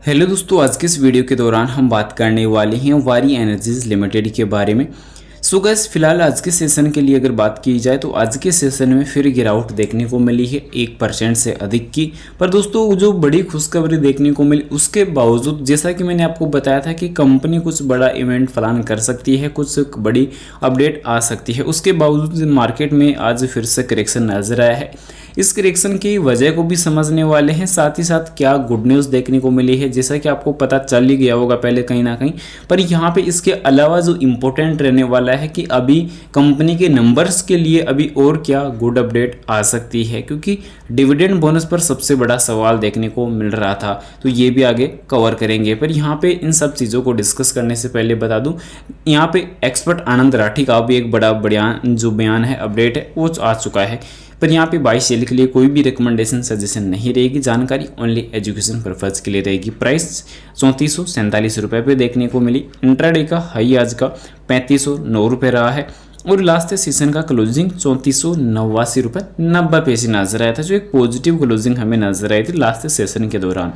Hello दोस्तों, आज के इस वीडियो के दौरान हम बात करने वाले हैं वारी एनर्जीज लिमिटेड के बारे में। सो गाइस, फिलहाल आज के सेशन के लिए अगर बात की जाए तो आज के सेशन में फिर गिरावट देखने को मिली है 1% से अधिक की। पर दोस्तों, जो बड़ी खुशखबरी देखने को मिली उसके बावजूद, जैसा कि मैंने आपको बताया था कि कंपनी कुछ बड़ा इवेंट प्लान कर सकती है, कुछ बड़ी अपडेट आ सकती है, उसके बावजूद मार्केट में आज फिर से करेक्शन नजर आया है। इस करेक्शन की वजह को भी समझने वाले हैं, साथ ही साथ क्या गुड न्यूज़ देखने को मिली है, जैसा कि आपको पता चल ही गया होगा पहले कहीं ना कहीं। पर यहाँ पे इसके अलावा जो इम्पोर्टेंट रहने वाला है कि अभी कंपनी के नंबर्स के लिए अभी और क्या गुड अपडेट आ सकती है, क्योंकि डिविडेंड बोनस पर सबसे बड़ा सवाल देखने को मिल रहा था, तो ये भी आगे कवर करेंगे। पर यहाँ पे इन सब चीज़ों को डिस्कस करने से पहले बता दूं, यहाँ पे एक्सपर्ट आनंद राठी का भी एक बड़ा बयान है, अपडेट है, वो आ चुका है। पर यहाँ पे बाई सेल के लिए कोई भी रिकमेंडेशन सजेशन नहीं रहेगी, जानकारी ओनली एजुकेशन पर्पज के लिए रहेगी। प्राइस 3447 रुपये पे देखने को मिली। इंट्राडे का हाई आज का 3509 रुपये रहा है और लास्ट सेशन का क्लोजिंग 3489 रुपये 90 पैसे नजर आया था, जो एक पॉजिटिव क्लोजिंग हमें नजर आई थी लास्ट सेशन के दौरान।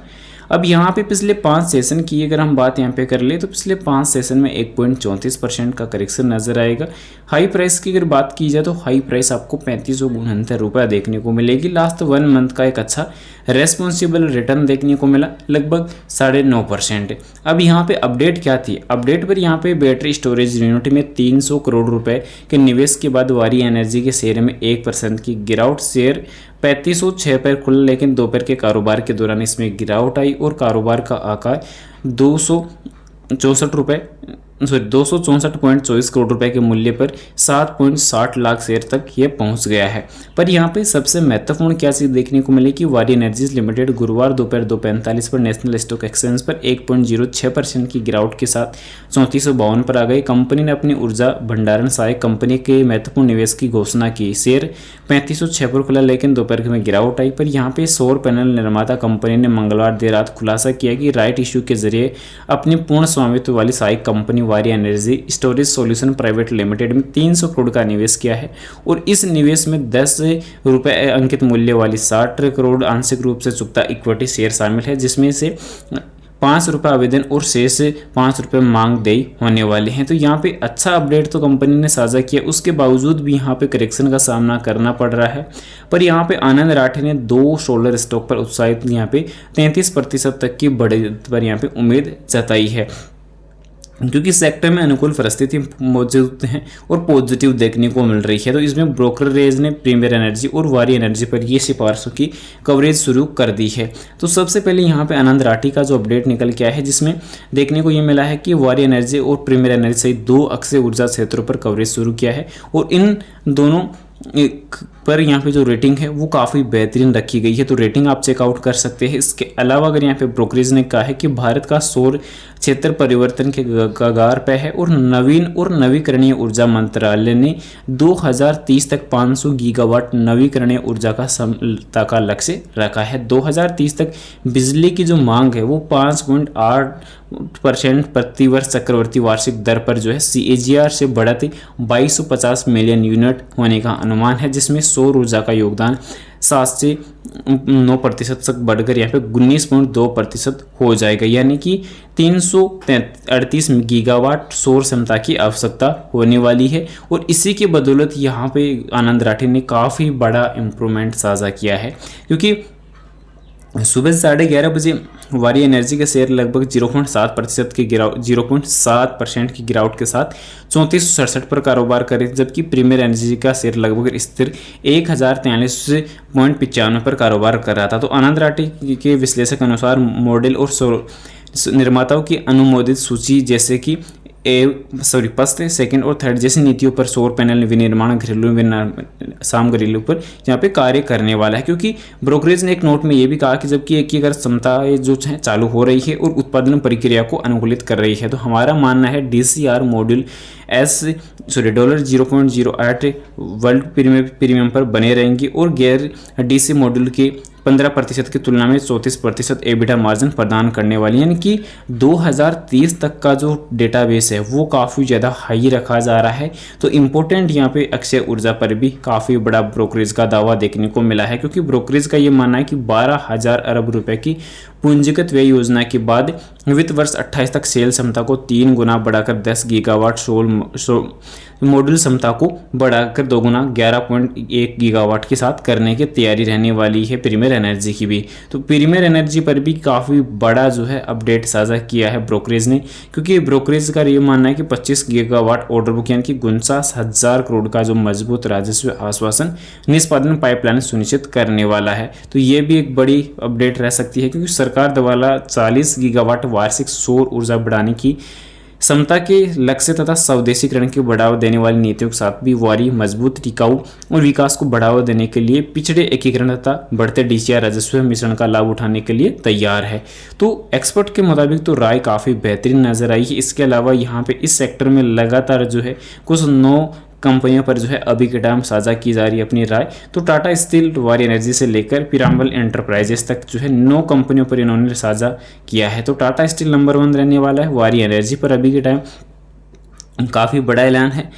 अब यहाँ पे पिछले 5 सेशन की अगर हम बात यहाँ पे कर ले तो पिछले 5 सेशन में 1.34% का करेक्शन नजर आएगा। हाई प्राइस की अगर बात की जाए तो हाई प्राइस आपको 3569 रुपये देखने को मिलेगी। लास्ट 1 मंथ का एक अच्छा रेस्पॉन्सिबल रिटर्न देखने को मिला, लगभग 9.5%। अब यहाँ पे अपडेट क्या थी? अपडेट पर यहाँ पे बैटरी स्टोरेज यूनिट में 300 करोड़ रुपए के निवेश के बाद वारी एनर्जी के शेयर में 1% की गिरावट। शेयर 3506 पर खुला, लेकिन दोपहर के कारोबार के दौरान इसमें गिरावट आई और कारोबार का आकार 264.24 करोड़ रुपए के मूल्य पर 7.60 लाख शेयर तक ये पहुंच गया है। पर यहाँ पे सबसे महत्वपूर्ण क्या चीज़ देखने को मिली कि वारी एनर्जीज लिमिटेड गुरुवार दोपहर 2:45 पर नेशनल स्टॉक एक्सचेंज पर 1.06% की गिरावट के साथ 3452 पर आ गई। कंपनी ने अपनी ऊर्जा भंडारण सहायक कंपनी के महत्वपूर्ण निवेश की घोषणा की। शेयर 3506 पर खुला, लेकिन दोपहर में गिरावट आई। पर यहाँ पे सौर पैनल निर्माता कंपनी ने मंगलवार देर रात खुलासा किया कि राइट इश्यू के जरिए अपनी पूर्ण स्वामित्व वाली सहायक कंपनी वारी energy storage solution private limited में 300 करोड़ का निवेश किया है और इस निवेश में 10 रुपए अंकित मूल्य वाली 60 करोड़ आंशिक रूप से चुकता इक्विटी शेयर शामिल है, जिसमें से 5 रुपये आवेदन और शेष 5 रुपये मांग देय होने वाले हैं। तो यहाँ पे अच्छा अपडेट तो कंपनी ने साझा किया, उसके बावजूद भी यहाँ पे करेक्शन का सामना करना पड़ रहा है। पर यहाँ पे आनंद राठी ने 2 सोलर स्टॉक पर उत्साहित यहाँ पे 33% तक की बढ़त पर यहाँ पे उम्मीद जताई है, क्योंकि सेक्टर में अनुकूल परिस्थिति मौजूद हैं और पॉजिटिव देखने को मिल रही है। तो इसमें ब्रोकरेज ने प्रीमियर एनर्जी और वारी एनर्जी पर ये सिफारिशों की कवरेज शुरू कर दी है। तो सबसे पहले यहाँ पे आनंद राठी का जो अपडेट निकल के आया है, जिसमें देखने को ये मिला है कि वारी एनर्जी और प्रीमियर एनर्जी सहित 2 अक्षय ऊर्जा क्षेत्रों पर कवरेज शुरू किया है और इन दोनों पर यहाँ पे जो रेटिंग है वो काफ़ी बेहतरीन रखी गई है, तो रेटिंग आप चेकआउट कर सकते हैं। इसके अलावा अगर यहाँ पे ब्रोकरेज ने कहा है कि भारत का सौर क्षेत्र परिवर्तन के कगार पे है और नवीन और नवीकरणीय ऊर्जा मंत्रालय ने 2030 तक 500 गीगावाट नवीकरणीय ऊर्जा का लक्ष्य रखा है। 2030 तक बिजली की जो मांग है वो 5.8% प्रति वर्ष चक्रवर्ती वार्षिक दर पर जो है CAGR से बढ़ते 2250 मिलियन यूनिट होने का अनुमान है, जिसमें सौर ऊर्जा का योगदान 7 से 9% तक बढ़कर यहाँ पे 19.2% हो जाएगा, यानी कि 338 गीगावाट सौर क्षमता की आवश्यकता होने वाली है। और इसी के बदौलत यहाँ पे आनंद राठी ने काफ़ी बड़ा इम्प्रूवमेंट साझा किया है, क्योंकि सुबह 11:30 बजे वारी एनर्जी के शेयर लगभग 0.7% की गिरावट के साथ 3467 पर कारोबार करे, जबकि प्रीमियर एनर्जी का शेयर लगभग स्थिर 1043.95 पर कारोबार कर रहा था। तो आनंद राठी के विश्लेषक अनुसार मॉडल और निर्माताओं की अनुमोदित सूची जैसे कि फर्स्ट, सेकंड और थर्ड जैसी नीतियों पर सौर पैनल विनिर्माण घरेलू सामग्रियों पर यहाँ पे कार्य करने वाला है, क्योंकि ब्रोकरेज ने एक नोट में ये भी कहा कि जबकि एक ही अगर क्षमता जो है चालू हो रही है और उत्पादन प्रक्रिया को अनुकूलित कर रही है, तो हमारा मानना है DCR मॉड्यूल $0.08 वर्ल्ड प्रीमियम पर बने रहेंगी और गैर DC मॉड्यूल के 15% की तुलना में 34% एबिटा मार्जिन प्रदान करने वाली, यानी कि 2030 तक का जो डेटाबेस है वो काफ़ी ज़्यादा हाई रखा जा रहा है। तो इम्पोर्टेंट यहाँ पे अक्षय ऊर्जा पर भी काफ़ी बड़ा ब्रोकरेज का दावा देखने को मिला है, क्योंकि ब्रोकरेज का ये मानना है कि 12,000 अरब रुपए की पूंजीगत व्यय योजना के बाद वित्त वर्ष 28 तक सेल क्षमता को 3 गुना बढ़ाकर 10 गीगावाट, मॉड्यूल क्षमता को बढ़ाकर 2 गुना 11.1 गीगावाट के साथ करने की तैयारी रहने वाली है प्रीमियर एनर्जी की भी। तो प्रीमियर एनर्जी पर भी काफ़ी बड़ा जो है अपडेट साझा किया है ब्रोकरेज ने, क्योंकि ब्रोकरेज का ये मानना है कि 25 गीगावाट ऑर्डर बुक यानी कि 49,000 करोड़ का जो मजबूत राजस्व आश्वासन निष्पादन पाइपलाइन सुनिश्चित करने वाला है। तो ये भी एक बड़ी अपडेट रह सकती है, क्योंकि सरकार द्वारा 40 गीगावाट वार्षिक सौर ऊर्जा बढ़ाने की क्षमता के लक्ष्य तथा स्वदेशीकरण के बढ़ावा देने वाली नीतियों के साथ भी वारी मजबूत, टिकाऊ और विकास को बढ़ावा देने के लिए पिछड़े एकीकरण तथा बढ़ते डीसीआर राजस्व मिश्रण का लाभ उठाने के लिए तैयार है। तो एक्सपर्ट के मुताबिक तो राय काफ़ी बेहतरीन नजर आई है। इसके अलावा यहाँ पे इस सेक्टर में लगातार जो है कुछ 9 कंपनियों पर जो है अभी के टाइम साझा की जा रही है अपनी राय। तो टाटा स्टील, वारी एनर्जी से लेकर पिरामल एंटरप्राइजेस तक जो है 9 कंपनियों पर इन्होंने साझा किया है। तो टाटा स्टील नंबर 1 रहने वाला है, वारी एनर्जी पर अभी के टाइम काफ़ी बड़ा ऐलान है,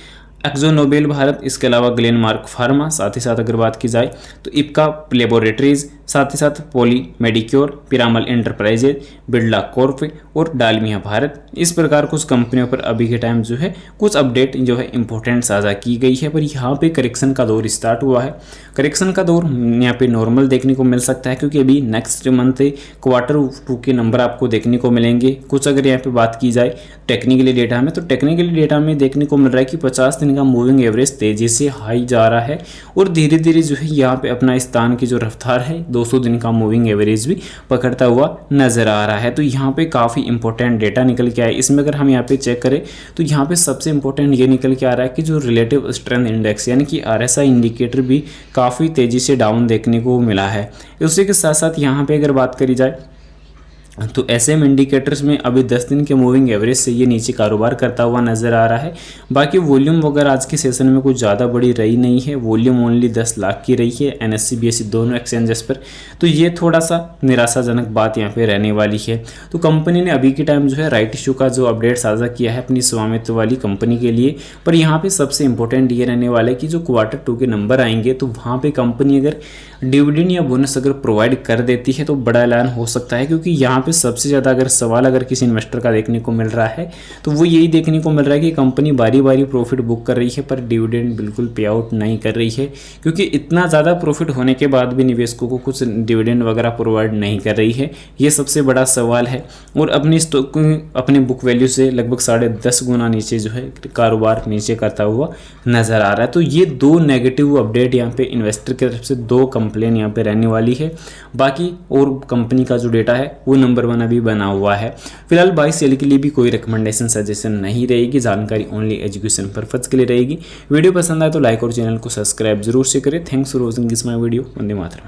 एक्जो नोबेल भारत, इसके अलावा ग्लेनमार्क फार्मा, साथ ही साथ अगर बात की जाए तो इप्का लेबोरेटरीज, साथ ही साथ Poly Medicure, Piramal Enterprises, Birla Corp और डालमिया भारत। इस प्रकार कुछ कंपनियों पर अभी के टाइम जो है कुछ अपडेट जो है इंपॉर्टेंट साझा की गई है। पर यहाँ पे करेक्शन का दौर स्टार्ट हुआ है। करेक्शन का दौर यहाँ पे नॉर्मल देखने को मिल सकता है, क्योंकि अभी नेक्स्ट मंथ Q2 के नंबर आपको देखने को मिलेंगे। कुछ अगर यहाँ पे बात की जाए टेक्निकली डेटा में, तो टेक्निकली डेटा में देखने को मिल रहा है कि 50 दिन का मूविंग एवरेज तेजी से हाई जा रहा है और धीरे धीरे जो है यहाँ पे अपना स्थान की जो रफ्तार है 200 दिन का मूविंग एवरेज भी पकड़ता हुआ नजर आ रहा है। तो यहाँ पे काफ़ी इंपॉर्टेंट डेटा निकल के आया। इसमें अगर हम यहाँ पे चेक करें तो यहाँ पे सबसे इंपॉर्टेंट ये निकल के आ रहा है कि जो रिलेटिव स्ट्रेंथ इंडेक्स यानी कि RSI इंडिकेटर भी काफ़ी तेज़ी से डाउन देखने को मिला है। उसी के साथ साथ यहाँ पे अगर बात करी जाए तो SM इंडिकेटर्स में अभी 10 दिन के मूविंग एवरेज से ये नीचे कारोबार करता हुआ नज़र आ रहा है। बाकी वॉल्यूम वगैरह आज के सेशन में कुछ ज़्यादा बड़ी रही नहीं है, वॉल्यूम ओनली 10 लाख की रही है NSE BSE दोनों एक्सचेंजेस पर। तो ये थोड़ा सा निराशाजनक बात यहाँ पे रहने वाली है। तो कंपनी ने अभी के टाइम जो है राइट इशू का जो अपडेट साझा किया है अपनी स्वामित्व वाली कंपनी के लिए। पर यहाँ पर सबसे इंपॉर्टेंट ये रहने वाला है कि जो Q2 के नंबर आएंगे तो वहाँ पर कंपनी अगर डिविडेंड या बोनस अगर प्रोवाइड कर देती है तो बड़ा ऐलान हो सकता है। क्योंकि यहाँ पे सबसे ज़्यादा अगर सवाल अगर किसी इन्वेस्टर का देखने को मिल रहा है तो वो यही देखने को मिल रहा है कि कंपनी बारी बारी प्रॉफिट बुक कर रही है पर डिविडेंड बिल्कुल पे आउट नहीं कर रही है, क्योंकि इतना ज़्यादा प्रॉफिट होने के बाद भी निवेशकों को कुछ डिविडेंड वगैरह प्रोवाइड नहीं कर रही है। ये सबसे बड़ा सवाल है। और अपनी स्टॉक अपने बुक वैल्यू से लगभग 10.5 गुना नीचे जो है कारोबार नीचे करता हुआ नज़र आ रहा है। तो ये 2 नेगेटिव अपडेट यहाँ पे इन्वेस्टर की तरफ से 2 कंप्लेन यहाँ पे रहने वाली है। बाकी और कंपनी का जो डेटा है वो नंबर 1 अभी बना हुआ है। फिलहाल बाई सेल के लिए भी कोई रिकमेंडेशन सजेशन नहीं रहेगी, जानकारी ओनली एजुकेशन पर्पज के लिए रहेगी। वीडियो पसंद आए तो लाइक और चैनल को सब्सक्राइब जरूर से करें। Thanks for watching this my video. Vande Mataram.